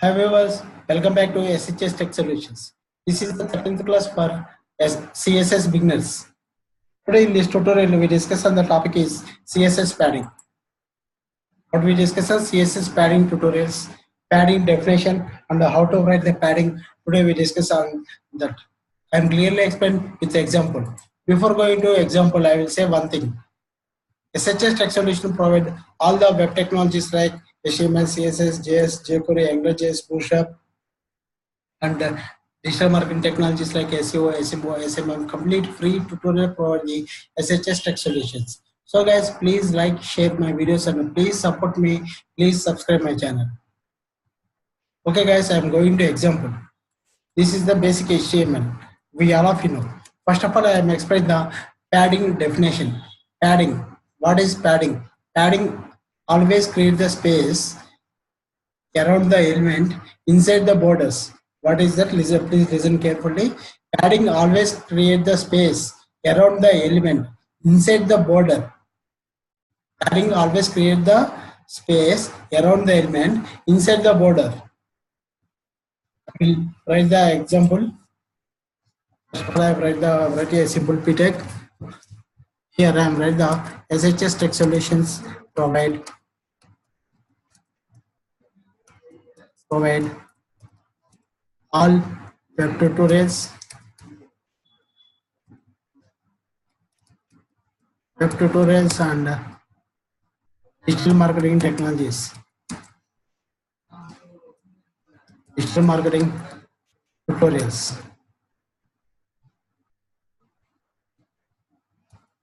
Hi viewers, welcome back to SHS Tech Solutions. This is the 13th class for CSS beginners. Today in this tutorial we discuss on the topic is CSS padding. What we discuss on CSS padding tutorials, padding definition and how to write the padding. Today we discuss on that. I am clearly explained with the example. Before going to example, I will say one thing. SHS Tech Solution provide all the web technologies like HTML, CSS, JS, jQuery, AngularJS, Bootstrap, and digital marketing technologies like SEO, SMO, SMM. Complete free tutorial provide the SHS Tech Solutions. So guys, please like, share my videos, and please support me. Please subscribe my channel. Okay guys, I am going to example. This is the basic HTML. We all of you know. First of all, I am explaining the padding definition. Padding. What is padding? Padding always create the space around the element inside the borders. What is that? Listen, please listen carefully. Padding always create the space around the element inside the border. Padding always create the space around the element inside the border. I will write the example. I write a simple PTEC. Here I am write the SHS Tech Solutions provide all web tutorials and digital marketing technologies. Digital marketing tutorials.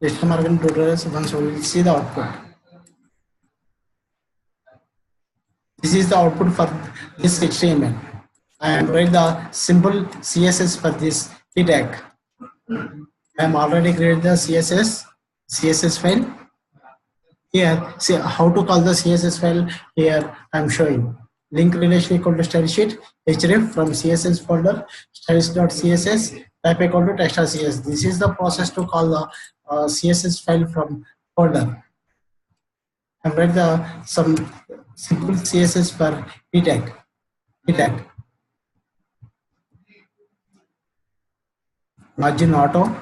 Digital marketing tutorials. Once we will see the output. This is the output for this HTML. I am write the simple CSS for this tag. I am already created the CSS file. Here, see how to call the CSS file. Here I am showing link relation equal to style sheet href from CSS folder styles.css type equal to text.cs. This is the process to call the CSS file from folder. I write the some simple CSS for tag. Margin auto,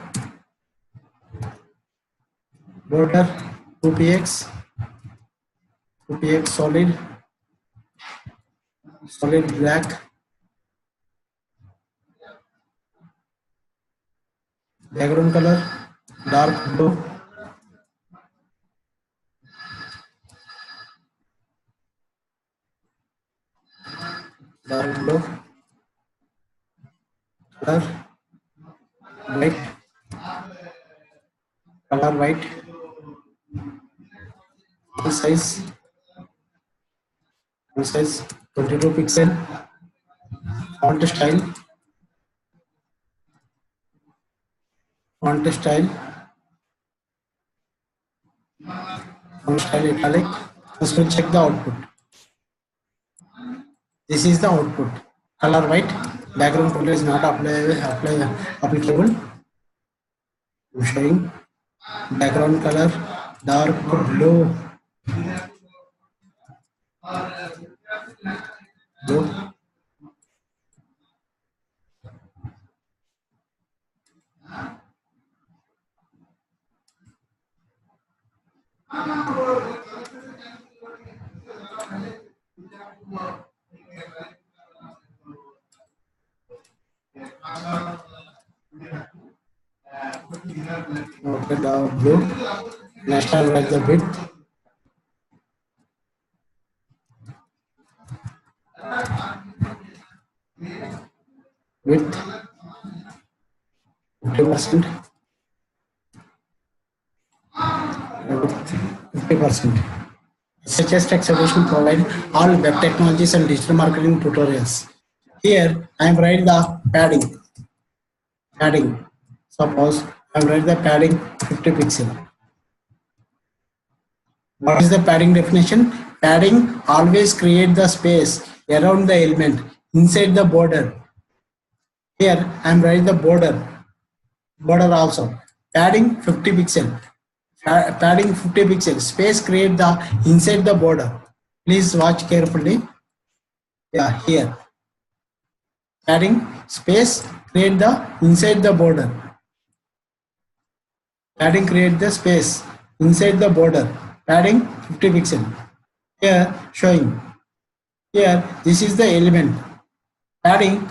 border 2px solid black, background color dark blue, color white, size 22 pixel, font style italic. First we'll check the output. This is the output. Color white, background color is not applicable. I'm showing background color dark blue. Okay, the blue. Next I'll write the width. Width 50%. 50%. SHS Tech Solution provide all web technologies and digital marketing tutorials. Here I am writing the padding. Suppose I am writing the padding 50 pixel. What is the padding definition? Padding always create the space around the element inside the border. Here I am writing the border also. Padding 50 pixel. Padding 50 pixel. Space create the inside the border. Please watch carefully. Yeah, here. Padding space create the inside the border. Padding create the space inside the border. Padding 50 pixel. Here showing. Here this is the element. Padding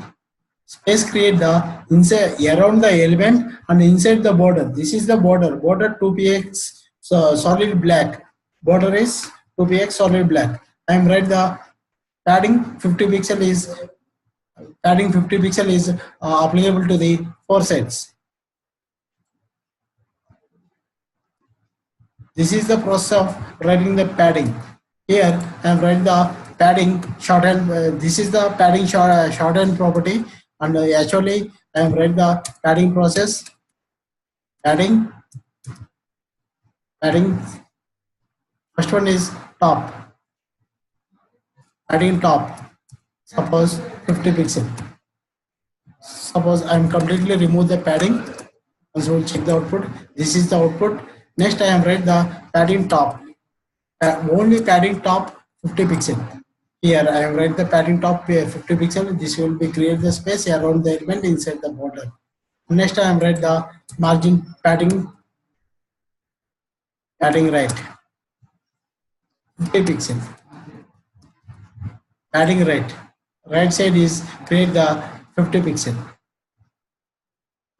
space create the inside around the element and inside the border. This is the border. Border 2px so solid black. Border is 2px solid black. I am write the padding 50 pixel is applicable to the four sides. This is the process of writing the padding. Here I am writing the padding shorthand. This is the padding shorthand property, and actually I am writing the padding process. Padding. First one is top. Padding top. Suppose 50 pixel. Suppose I am completely remove the padding. Also we'll check the output. This is the output. Next I am write the padding top. Only padding top 50 pixel. Here I am write the padding top 50 pixel. This will be create the space around the element inside the border. Next I am write the margin padding right 50 pixel. Padding right side is create the 50 pixel.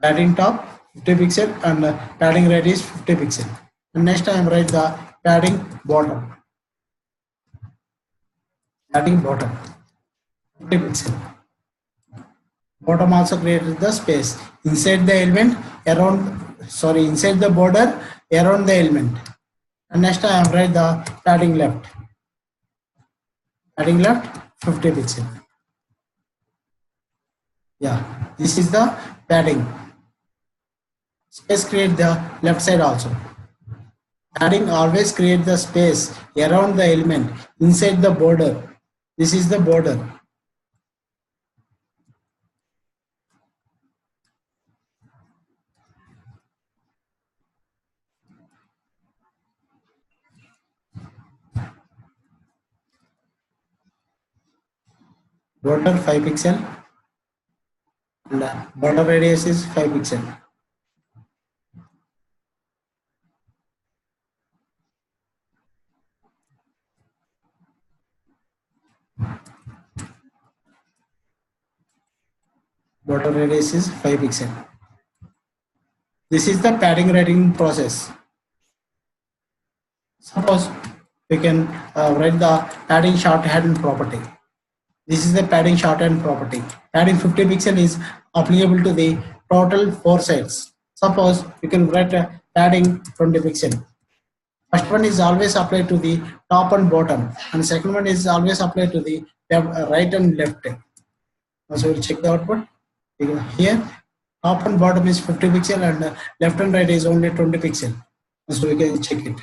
Padding top 50 pixel and padding right is 50 pixel. And next I am write the padding bottom. Padding bottom 50 pixel. Bottom also created the space inside the element inside the border around the element. And next I am write the padding left. Padding left 50 pixel. Yeah, this is the padding. Space create the left side also. Padding always create the space around the element inside the border. This is the border. Border 5 pixel and border radius is 5 pixel. Border radius is 5 pixel. This is the padding writing process. Suppose we can write the padding shorthand property. This is the padding shorthand property. Padding 50 pixel is applicable to the total four sides. Suppose we can write a padding 20 pixel. First one is always applied to the top and bottom, and second one is always applied to the right and left. So we'll check the output. Here, top and bottom is 50 pixel and left and right is only 20 pixel. So we can check it.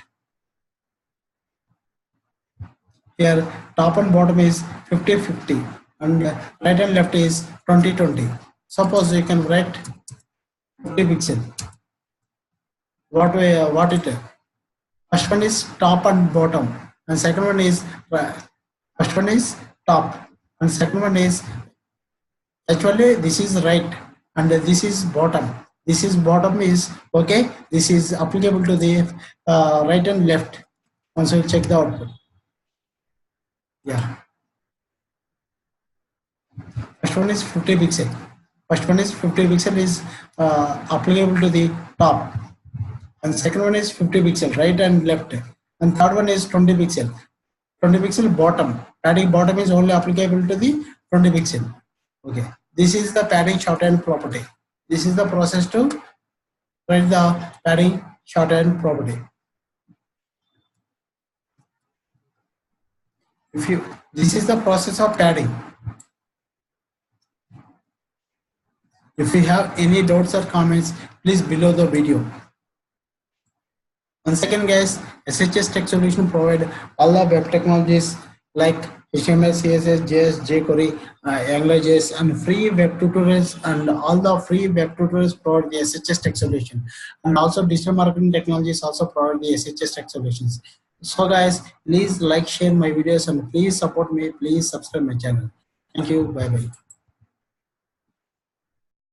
Here, top and bottom is 50-50 and right and left is 20-20. Suppose you can write 50 pixel. What it? First one is top and bottom, and second one is first one is top, and second one is actually this is right and this is bottom. This is bottom is okay. This is applicable to the right and left. Also check the output. Yeah. First one is 50 pixel. First one is 50 pixel is applicable to the top, and second one is 50 pixel right and left, and third one is 20 pixel. 20 pixel bottom. Padding bottom is only applicable to the 20 pixel. Okay. This is the padding shorthand property. This is the process to write the padding shorthand property. This is the process of padding. If you have any doubts or comments, please below the video. Once again guys, SHS Tech Solution provide all the web technologies like HTML, CSS, JS, jQuery, AngularJS, and free web tutorials, and all the free web tutorials provide the SHS Tech Solution. And also digital marketing technologies also provide the SHS Tech Solutions. So guys, please like, share my videos, and please support me. Please subscribe my channel. Thank you. Bye bye.